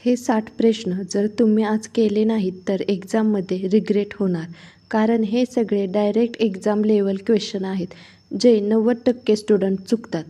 हे 60 प्रश्न जर तुम्ही आज केले नाहीत तर एक्झाममध्ये रिग्रेट होणार. कारण हे सगळे डायरेक्ट एक्झाम लेवल क्वेश्चन आहेत, जे 90% स्टुडंट चुकतात.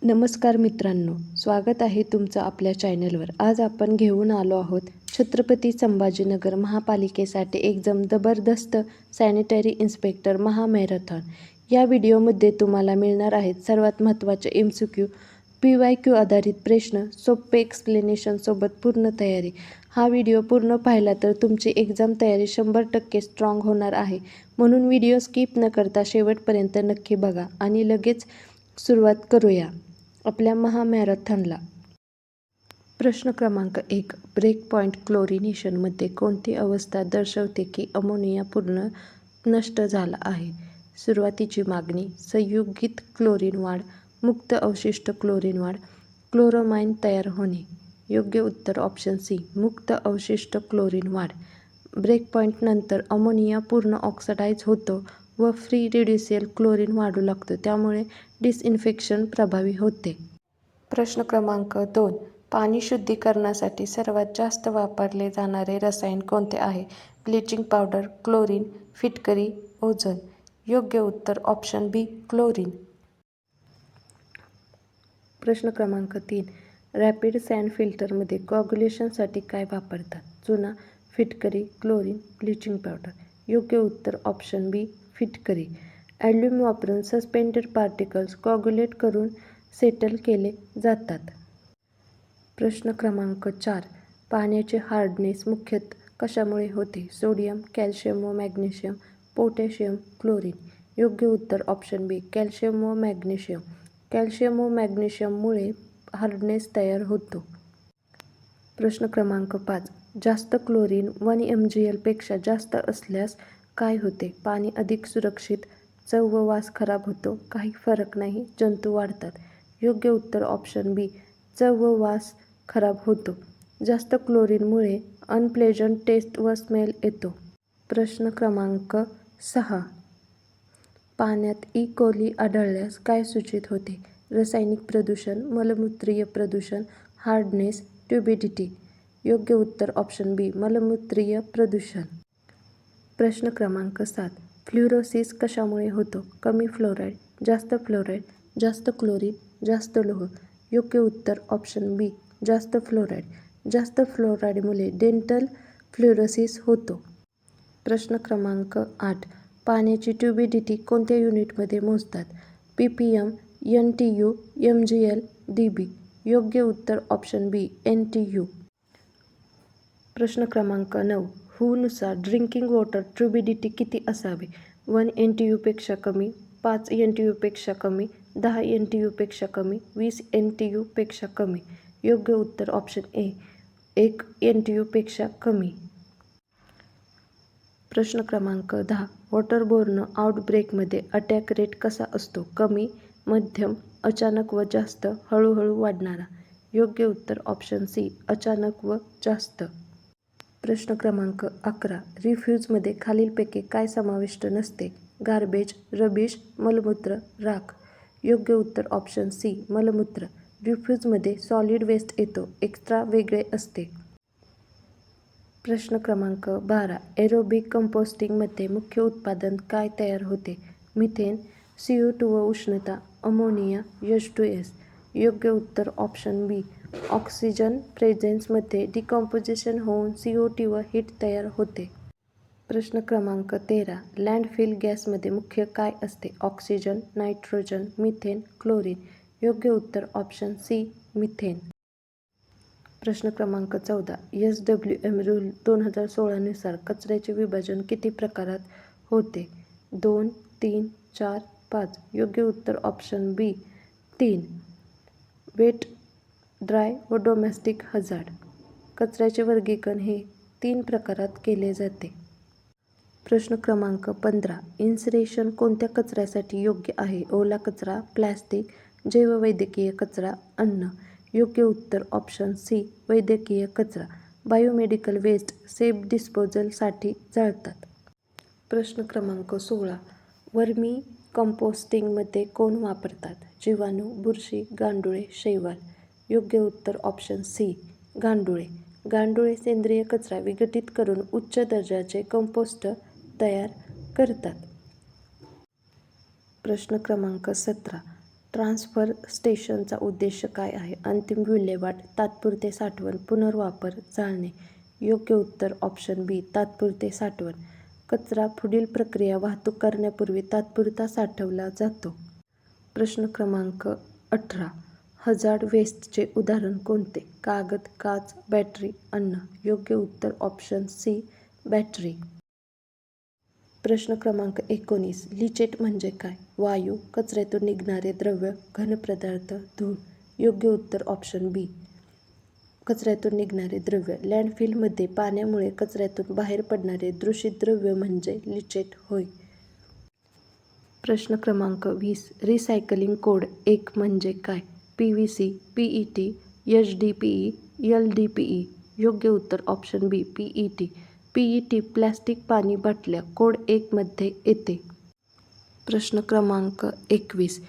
नमस्कार मित्रांनो, स्वागत आहे तुमचं आपल्या चॅनलवर. आज आपण घेऊन आलो आहोत छत्रपती संभाजीनगर महापालिकेसाठी एकदम जबरदस्त सॅनिटरी इन्स्पेक्टर महामॅरेथॉन. या व्हिडिओमध्ये तुम्हाला मिळणार आहेत सर्वात महत्त्वाचे MCQ, PYQ आधारित प्रश्न, सोपे एक्सप्लेनेशन सोबत पूर्ण तयारी. हा व्हिडिओ पूर्ण पाहिला तर तुमची एक्झाम तयारी 100% स्ट्रॉंग होणार आहे. म्हणून व्हिडिओ स्किप न करता शेवटपर्यंत नक्की बघा आणि लगेच सुरुवात करूया आपल्या महामॅरेथॉनला. प्रश्न क्रमांक 1. ब्रेक पॉइंट क्लोरिनेशनमध्ये कोणती अवस्था दर्शवते की अमोनिया पूर्ण नष्ट झाला आहे? सुरुवातीची मागणी, संयुगित क्लोरीन वाढ, मुक्त अवशिष्ट क्लोरीन वाढ, क्लोरामाइन तयार होणे. योग्य उत्तर ऑप्शन सी, मुक्त अवशिष्ट क्लोरीन वाढ. ब्रेक पॉइंट नंतर अमोनिया पूर्ण ऑक्सिडाइज होतो व फ्री रेड्युसियल क्लोरीन वाढू लागतो, त्यामुळे डिसइन्फेक्शन प्रभावी होते. प्रश्न क्रमांक 2. पाणी शुद्धीकरणासाठी सर्वात जास्त वापरले जाणारे रसायन कोणते आहे? ब्लिचिंग पावडर, क्लोरीन, फिटकरी, ओझोन. योग्य उत्तर ऑप्शन बी, क्लोरीन. प्रश्न क्रमांक 3. रॅपिड सँड फिल्टरमध्ये कोअग्युलेशनसाठी काय वापरतात? चुना, फिटकरी, क्लोरीन, ब्लिचिंग पावडर. योग्य उत्तर ऑप्शन बी, फिटकरी. ॲल्युम वापरून सस्पेंडेड पार्टिकल्स कोअग्युलेट करून सेटल केले जातात. प्रश्न क्रमांक 4. पाण्याचे हार्डनेस मुख्यतः कशामुळे होते? सोडियम, कॅल्शियम व मॅग्नेशियम, पोटॅशियम, क्लोरीन. योग्य उत्तर ऑप्शन बी, कॅल्शियम व मॅग्नेशियम. कॅल्शियम व मॅग्नेशियममुळे हार्डनेस तयार होतो. प्रश्न क्रमांक 5. जास्त क्लोरीन 1 mgl पेक्षा जास्त असल्यास काय होते? पाणी अधिक सुरक्षित, चव व वास खराब होतो, काही फरक नाही, जंतू वाढतात. योग्य उत्तर ऑप्शन बी, चव व वास खराब होतो. जास्त क्लोरीनमुळे अनप्लेजंट टेस्ट व स्मेल येतो. प्रश्न क्रमांक 6. पाण्यात ई. कोली आढळल्यास काय सूचित होते? रासायनिक प्रदूषण, मलमूत्रीय प्रदूषण, हार्डनेस, ट्युबिडिटी. योग्य उत्तर ऑप्शन बी, मलमूत्रीय प्रदूषण. प्रश्न क्रमांक 7. फ्लुरोसिस कशामुळे होतो? कमी फ्लोराईड, जास्त फ्लोराईड, जास्त क्लोरीन, जास्त लोह. योग्य उत्तर ऑप्शन बी, जास्त फ्लोराईड. जास्त फ्लोराईडमुळे डेंटल फ्लुरोसिस होतो. प्रश्न क्रमांक 8. पाण्याची ट्युबिडिटी कोणत्या युनिटमध्ये मोजतात? ppm, NTU, mgl, dB. योग्य उत्तर ऑप्शन बी, NTU. प्रश्न क्रमांक 9. WHO नुसार ड्रिंकिंग वॉटर ट्युबिडिटी किती असावी? 1 NTU पेक्षा कमी, 5 NTU पेक्षा कमी, 10 NTU पेक्षा कमी, 20 NTU पेक्षा कमी. योग्य उत्तर ऑप्शन ए, 1 NTU पेक्षा कमी. प्रश्न क्रमांक 10. वॉटरबोर्न आउटब्रेकमध्ये अटॅक रेट कसा असतो? कमी, मध्यम, अचानक व जास्त, हळूहळू वाढणारा. योग्य उत्तर ऑप्शन सी, अचानक व जास्त. प्रश्न क्रमांक 11. रिफ्यूजमध्ये खालीलपैकी काय समाविष्ट नसते? गार्बेज, रबिश, मलमूत्र, राख. योग्य उत्तर ऑप्शन सी, मलमूत्र. रिफ्यूजमध्ये सॉलिड वेस्ट येतो, एक्स्ट्रा वेगळे असते. प्रश्न क्रमांक 12. एरोबिक कंपोस्टिंगमध्ये मुख्य उत्पादन काय तयार होते? मिथेन, CO2 व उष्णता, अमोनिया, H2S. योग्य उत्तर ऑप्शन बी, ऑक्सिजन प्रेझेन्समध्ये डिकॉम्पोजिशन होऊन CO2 व हीट तयार होते. प्रश्न क्रमांक 13. लँडफिल गॅसमध्ये मुख्य काय असते? Oxygen, nitrogen, methane, chlorine. योग्य उत्तर ऑप्शन सी, मिथेन. प्रश्न क्रमांक 14. SWM रूल 2016 नुसार कचऱ्याचे विभाजन किती प्रकारात होते? 2, 3, 4, 5. योग्य उत्तर ऑप्शन बी, 3. वेट, ड्राय व डोमेस्टिक हजार्ड. कचऱ्याचे वर्गीकरण हे 3 प्रकारात केले जाते. प्रश्न क्रमांक 15. इन्सिनेशन कोणत्या कचऱ्यासाठी योग्य आहे? ओला कचरा, प्लॅस्टिक, जैववैद्यकीय कचरा, अन्न. योग्य उत्तर ऑप्शन सी, वैद्यकीय कचरा. बायोमेडिकल वेस्ट सेफ डिस्पोजलसाठी जाळतात. प्रश्न क्रमांक 16. वर्मी कंपोस्टिंगमध्ये कोण वापरतात? जीवाणू, बुरशी, गांडुळे, शैवाल. योग्य उत्तर ऑप्शन सी गांडुळे. गांडुळे सेंद्रिय कचरा विघटित करून उच्च दर्जाचे कंपोस्ट तयार करतात. प्रश्न क्रमांक 17. ट्रान्सफर स्टेशनचा उद्देश काय आहे? अंतिम विल्हेवाट, तात्पुरते साठवण, पुनर्वापर, जाळणे. योग्य उत्तर ऑप्शन बी तात्पुरते साठवण. कचरा पुढील प्रक्रिया वाहतूक करण्यापूर्वी तात्पुरता साठवला जातो. प्रश्न क्रमांक 18. हजार्ड वेस्टचे उदाहरण कोणते? कागद, काच, बॅटरी, अन्न. योग्य उत्तर ऑप्शन सी बॅटरी. प्रश्न क्रमांक 19. लिचेट म्हणजे काय? वायू, कचऱ्यातून निघणारे द्रव्य, घनपदार्थ, धूळ. योग्य उत्तर ऑप्शन बी कचऱ्यातून निघणारे द्रव्य. लँडफिलमध्ये पाण्यामुळे कचऱ्यातून बाहेर पडणारे दूषित द्रव्य म्हणजे लिचेट होय. प्रश्न क्रमांक 20. रिसायकलिंग कोड 1 म्हणजे काय? PVC, PET, HDPE, LDPE. योग्य उत्तर ऑप्शन बी PET. PET प्लॅस्टिक पाणी बाटल्या कोड 1 मध्ये येते. प्रश्न क्रमांक 21.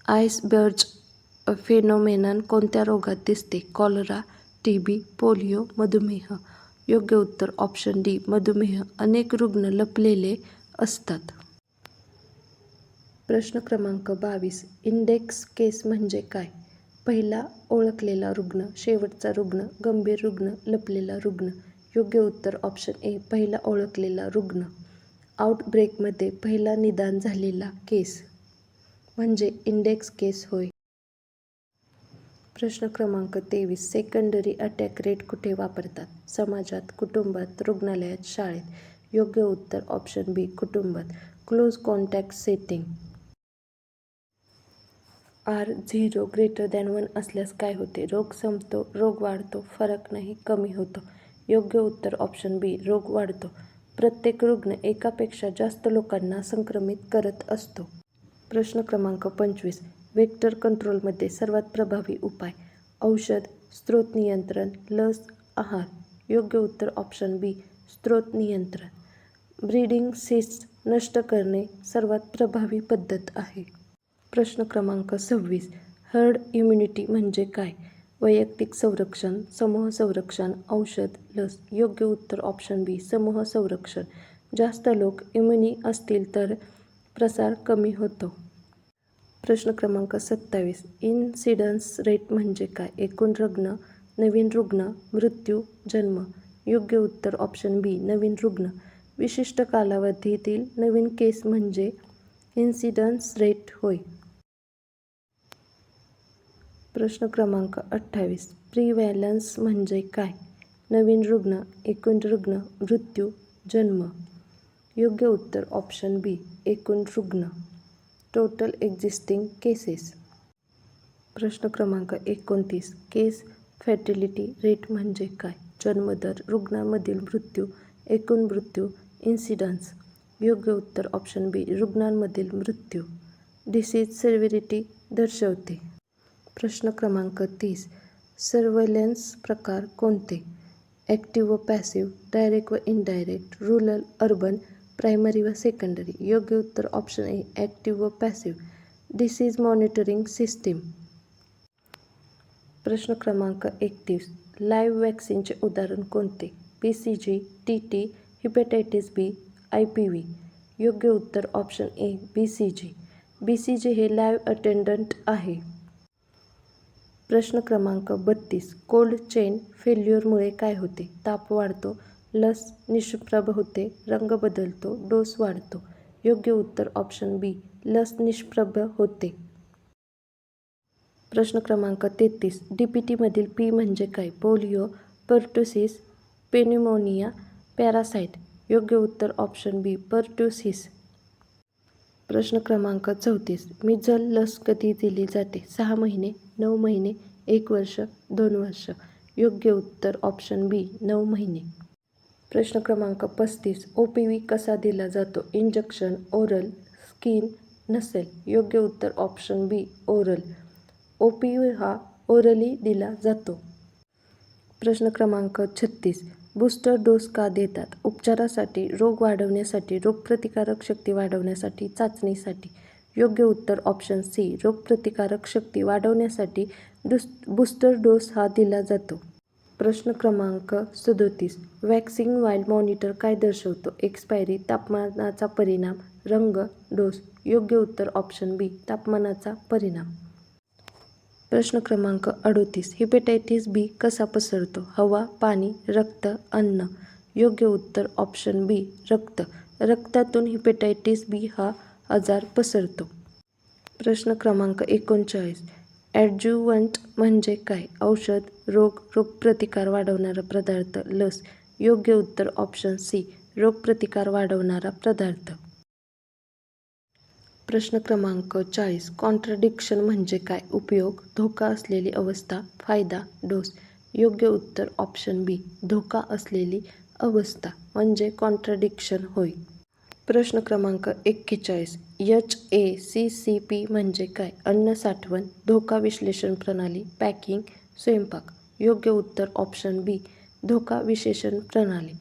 आइसबर्ग फेनोमेनन कोणत्या रोगात दिसते? कॉलरा, TB, पोलिओ, मधुमेह. योग्य उत्तर ऑप्शन डी मधुमेह. अनेक रुग्ण लपलेले असतात. प्रश्न क्रमांक 22. इंडेक्स केस म्हणजे काय? पहिला ओळखलेला रुग्ण, शेवटचा रुग्ण, गंभीर रुग्ण, लपलेला रुग्ण. योग्य उत्तर ऑप्शन ए पहिला ओळखलेला रुग्ण. आउटब्रेकमध्ये पहिला निदान झालेला केस म्हणजे इंडेक्स केस होय. प्रश्न क्रमांक 23. सेकंडरी अटॅक रेट कुठे वापरतात? समाजात, कुटुंबात, रुग्णालयात, शाळेत. योग्य उत्तर ऑप्शन बी कुटुंबात. Close contact setting. R0 > 1 असल्यास काय होते? रोग संपतो, रोग वाढतो, फरक नाही, कमी होतो. योग्य उत्तर ऑप्शन बी रोग वाढतो. प्रत्येक रुग्ण एकापेक्षा जास्त लोकांना संक्रमित करत असतो. प्रश्न क्रमांक 25. वेक्टर कंट्रोलमध्ये सर्वात प्रभावी उपाय? औषध, स्त्रोत नियंत्रण, लस, आहार. योग्य उत्तर ऑप्शन बी स्त्रोत नियंत्रण. ब्रीडिंग सिस्ट्स नष्ट करणे सर्वात प्रभावी पद्धत आहे. प्रश्न क्रमांक 26. हर्ड इम्युनिटी म्हणजे काय? वैयक्तिक संरक्षण, समूह संरक्षण, औषध, लस. योग्य उत्तर ऑप्शन बी समूह संरक्षण. जास्त लोक इम्युनी असतील तर प्रसार कमी होतो. प्रश्न क्रमांक 27. इन्सिडन्स रेट म्हणजे काय? एकूण रुग्ण, नवीन रुग्ण, मृत्यू, जन्म. योग्य उत्तर ऑप्शन बी नवीन रुग्ण. विशिष्ट कालावधीतील नवीन केस म्हणजे इन्सिडन्स रेट होय. प्रश्न क्रमांक 28. प्रिव्हॅलन्स म्हणजे काय? नवीन रुग्ण, एकूण रुग्ण, मृत्यू, जन्म. योग्य उत्तर ऑप्शन बी एकूण रुग्ण. Total existing cases. प्रश्न क्रमांक 29. केस फॅटॅलिटी रेट म्हणजे काय? जन्मदर, रुग्णांमधील मृत्यू, एकूण मृत्यू, इन्सिडन्स. योग्य उत्तर ऑप्शन बी रुग्णांमधील मृत्यू. डिसीज सिव्हिरिटी दर्शवते. प्रश्न क्रमांक 30. सर्व्हेलन्स प्रकार कोणते? ॲक्टिव्ह व पॅसिव्ह, डायरेक्ट व इनडायरेक्ट, रूरल, अर्बन, प्रायमरी व सेकंडरी. योग्य उत्तर ऑप्शन ए ॲक्टिव्ह व पॅसिव्ह. Disease monitoring system. प्रश्न क्रमांक 31. लाईव्ह वॅक्सिनचे उदाहरण कोणते? BCG, TT, hepatitis B, IPV. योग्य उत्तर ऑप्शन ए BCG. BCG हे लाईव्ह अटेंडंट आहे. प्रश्न क्रमांक 32. कोल्ड चेन फेल्युअरमुळे काय होते? ताप वाढतो, लस निष्प्रभ होते, रंग बदलतो, डोस वाढतो. योग्य उत्तर ऑप्शन बी लस निष्प्रभ होते. प्रश्न क्रमांक 33. DPT मधील P म्हणजे काय? Polio, pertussis, pneumonia, parasite. योग्य उत्तर ऑप्शन बी पर्टुसिस. प्रश्न क्रमांक 34. मिझल लस कधी दिली जाते? 6 महिने, 9 महिने, 1 वर्ष, 2 वर्ष. योग्य उत्तर ऑप्शन बी 9 महिने. प्रश्न क्रमांक 35. OPV कसा दिला जातो? इंजेक्शन, ओरल, स्किन, नसेल. योग्य उत्तर ऑप्शन बी ओरल. OPV हा ओरली दिला जातो. प्रश्न क्रमांक 36. बूस्टर डोस का देतात? उपचारासाठी, रोग वाढवण्यासाठी, रोगप्रतिकारक शक्ती वाढवण्यासाठी, चाचणीसाठी. योग्य उत्तर ऑप्शन सी. रोगप्रतिकारक शक्ती वाढवण्यासाठी बूस्टर डोस हा दिला जातो. प्रश्न क्रमांक 37. वॅक्सिंग वाईल मॉनिटर काय दर्शवतो? एक्सपायरी, तापमानाचा परिणाम, रंग, डोस. योग्य उत्तर ऑप्शन बी. तापमानाचा परिणाम. प्रश्न क्रमांक 38. हेपेटायटिस बी कसा पसरतो? हवा, पाणी, रक्त, अन्न. योग्य उत्तर ऑप्शन बी. रक्त. रक्तातून हेपेटायटिस बी हा आजार पसरतो. प्रश्न क्रमांक 39. ॲड्ज्युव्हंट म्हणजे काय? औषध, रोगप्रतिकार वाढवणारा पदार्थ, लस. योग्य उत्तर ऑप्शन सी. रोगप्रतिकार वाढवणारा पदार्थ. प्रश्न क्रमांक 40. कॉन्ट्राडिक्शन म्हणजे काय? उपयोग, धोका असलेली अवस्था, फायदा, डोस. योग्य उत्तर ऑप्शन बी. धोका असलेली अवस्था म्हणजे कॉन्ट्राडिक्शन होय. प्रश्न क्रमांक 41. HACCP म्हणजे काय? अन्न साठवण, धोका विश्लेषण प्रणाली, पॅकिंग, स्वयंपाक. योग्य उत्तर ऑप्शन बी. धोका विश्लेषण प्रणाली,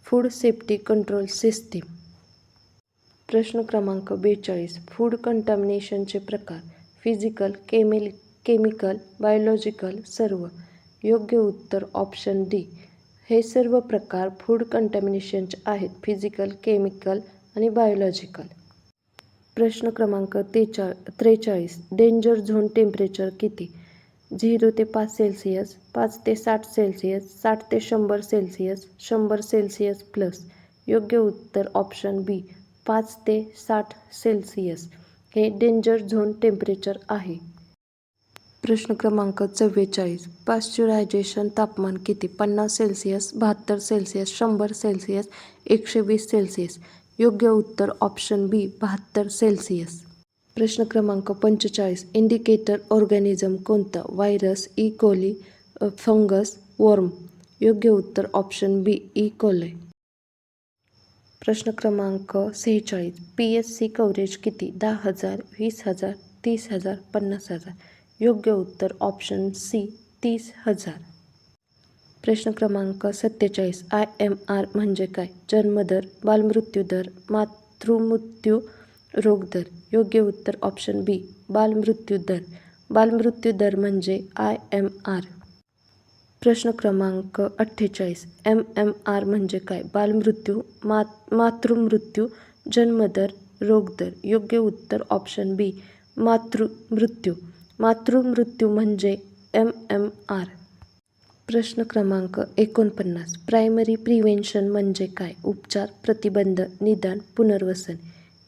फूड सेफ्टी कंट्रोल सिस्टीम. प्रश्न क्रमांक 42. फूड कंटामिनेशनचे प्रकार, फिजिकल, केमिकल, बायोलॉजिकल, सर्व. योग्य उत्तर ऑप्शन डी. हे सर्व प्रकार फूड कंटामिनेशनचे आहेत, फिजिकल, केमिकल आणि बायोलॉजिकल. प्रश्न क्रमांक 43. डेंजर झोन टेम्परेचर किती? 0 ते 5 सेल्सिअस, 5 ते 60 सेल्सिअस, 60 ते 100 सेल्सिअस, 100 सेल्सिअस प्लस. योग्य उत्तर ऑप्शन बी. 5 ते 60 सेल्सिअस हे डेंजर झोन टेम्परेचर आहे. प्रश्न क्रमांक 44. पाश्चरायझेशन तापमान किती? 50 सेल्सिअस, 72 सेल्सिअस, 100 सेल्सिअस, 120 सेल्सिअस. योग्य उत्तर ऑप्शन बी. 72 सेल्सिअस. प्रश्न क्रमांक 45. इंडिकेटर ऑर्गॅनिझम कोणतं? व्हायरस, ई कोली, फंगस, वर्म. योग्य उत्तर ऑप्शन बी. ई कोली. प्रश्न क्रमांक 46. PSC कव्हरेज किती? 10,000, 20,000, 30,000, 50,000. योग्य उत्तर ऑप्शन सी. 30,000. प्रश्न क्रमांक 47. IMR म्हणजे काय? जन्मदर, बालमृत्यूदर, मातृमृत्यू रोगदर. योग्य उत्तर ऑप्शन बी. बालमृत्यूदर. बालमृत्यूदर म्हणजे IMR. प्रश्न क्रमांक 48. MMR म्हणजे काय? बालमृत्यू, मातृमृत्यू, जन्मदर, रोगदर. योग्य उत्तर ऑप्शन बी. मातृमृत्यू. मातृमृत्यू म्हणजे MMR. प्रश्न क्रमांक 49. प्रायमरी प्रिव्हेन्शन म्हणजे काय? उपचार, प्रतिबंध, निदान, पुनर्वसन.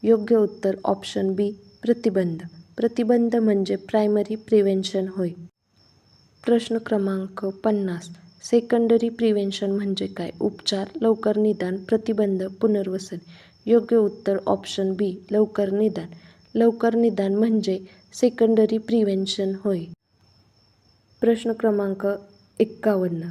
योग्य उत्तर ऑप्शन बी. प्रतिबंध. प्रतिबंध म्हणजे प्रायमरी प्रिव्हेन्शन होय. प्रश्न क्रमांक 50. सेकंडरी प्रिव्हेन्शन म्हणजे काय? उपचार, लवकर निदान, प्रतिबंध, पुनर्वसन. योग्य उत्तर ऑप्शन बी. लवकर निदान. लवकर निदान म्हणजे सेकंडरी प्रिव्हेन्शन होय. प्रश्न क्रमांक 51.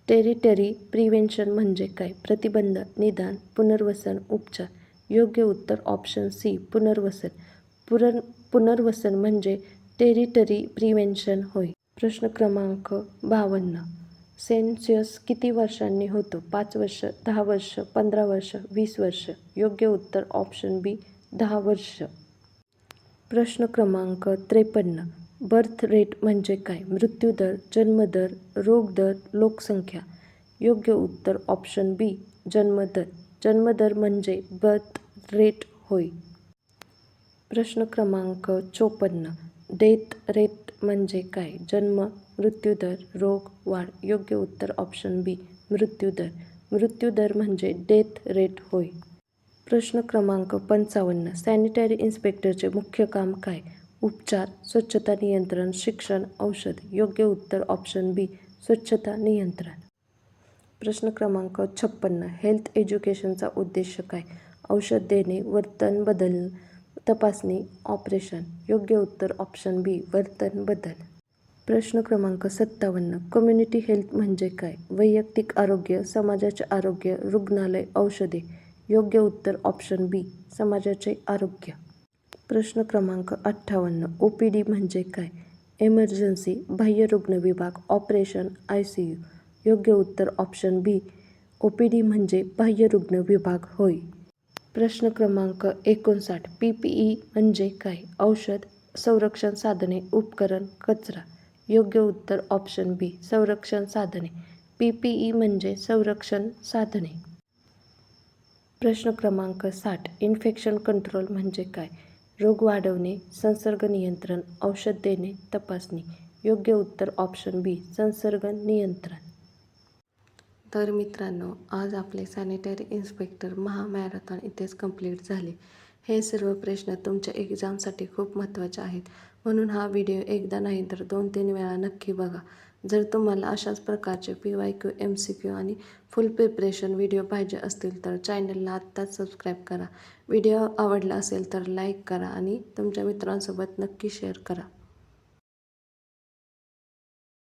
टेरिटरी प्रिव्हेन्शन म्हणजे काय? प्रतिबंध, निदान, पुनर्वसन, उपचार. योग्य उत्तर ऑप्शन सी. पुनर्वसन. पुनर्वसन म्हणजे टेरिटरी प्रिव्हेन्शन होय. प्रश्न क्रमांक 52. सेन्सस किती वर्षांनी होतो? 5 वर्ष, 10 वर्ष, 15 वर्ष, 20 वर्ष. योग्य उत्तर ऑप्शन बी. 10 वर्ष. प्रश्न क्रमांक 53. बर्थ रेट म्हणजे काय? मृत्यूदर, जन्मदर, रोगदर, लोकसंख्या. योग्य उत्तर ऑप्शन बी. जन्मदर. जन्मदर म्हणजे बर्थ रेट होय. प्रश्न क्रमांक 54. डेथ रेट म्हणजे काय? जन्म, मृत्यूदर, रोग, वाढ. योग्य उत्तर ऑप्शन बी. मृत्यूदर. मृत्यूदर म्हणजे डेथ रेट होय. प्रश्न क्रमांक 55. सॅनिटरी इन्स्पेक्टरचे मुख्य काम काय? उपचार, स्वच्छता नियंत्रण, शिक्षण, औषध. योग्य उत्तर ऑप्शन बी. स्वच्छता नियंत्रण. प्रश्न क्रमांक 56. हेल्थ एज्युकेशनचा उद्देश काय? औषध देणे, वर्तन बदल, तपासणी, ऑपरेशन. योग्य उत्तर ऑप्शन बी. वर्तन बदल. प्रश्न क्रमांक 57. कम्युनिटी हेल्थ म्हणजे काय? वैयक्तिक आरोग्य, समाजाचे आरोग्य, रुग्णालय, औषधे. योग्य उत्तर ऑप्शन बी. समाजाचे आरोग्य. प्रश्न क्रमांक 58. OPD म्हणजे काय? एमर्जन्सी, बाह्य रुग्ण विभाग, ऑपरेशन, ICU. योग्य उत्तर ऑप्शन बी. OPD म्हणजे बाह्य रुग्ण विभाग होय. प्रश्न क्रमांक 59. PPE म्हणजे काय? औषध, संरक्षण साधने, उपकरण, कचरा. योग्य उत्तर ऑप्शन बी, संरक्षण साधने. PPE म्हणजे संरक्षण साधने. प्रश्न क्रमांक 60. इन्फेक्शन कंट्रोल म्हणजे काय? रोग वाढवणे, संसर्ग नियंत्रण, औषध देणे, तपासणी. योग्य उत्तर ऑप्शन बी, संसर्ग नियंत्रण. तर मित्रांनो, आज आपले सॅनिटरी इन्स्पेक्टर महामॅरेथॉन इथेच कंप्लीट झाले. हे सर्व प्रश्न तुमच्या एक्झामसाठी खूप महत्त्वाचे आहेत, म्हणून हा व्हिडिओ एकदा नाही तर 2-3 वेळा नक्की बघा. जर तुम्हाला अशाच प्रकारचे PYQ, MCQ आणि फुल प्रिपरेशन व्हिडिओ पाहिजे असतील तर चॅनलला आत्ताच सबस्क्राईब करा. व्हिडिओ आवडला असेल तर लाईक करा आणि तुमच्या मित्रांसोबत नक्की शेअर करा.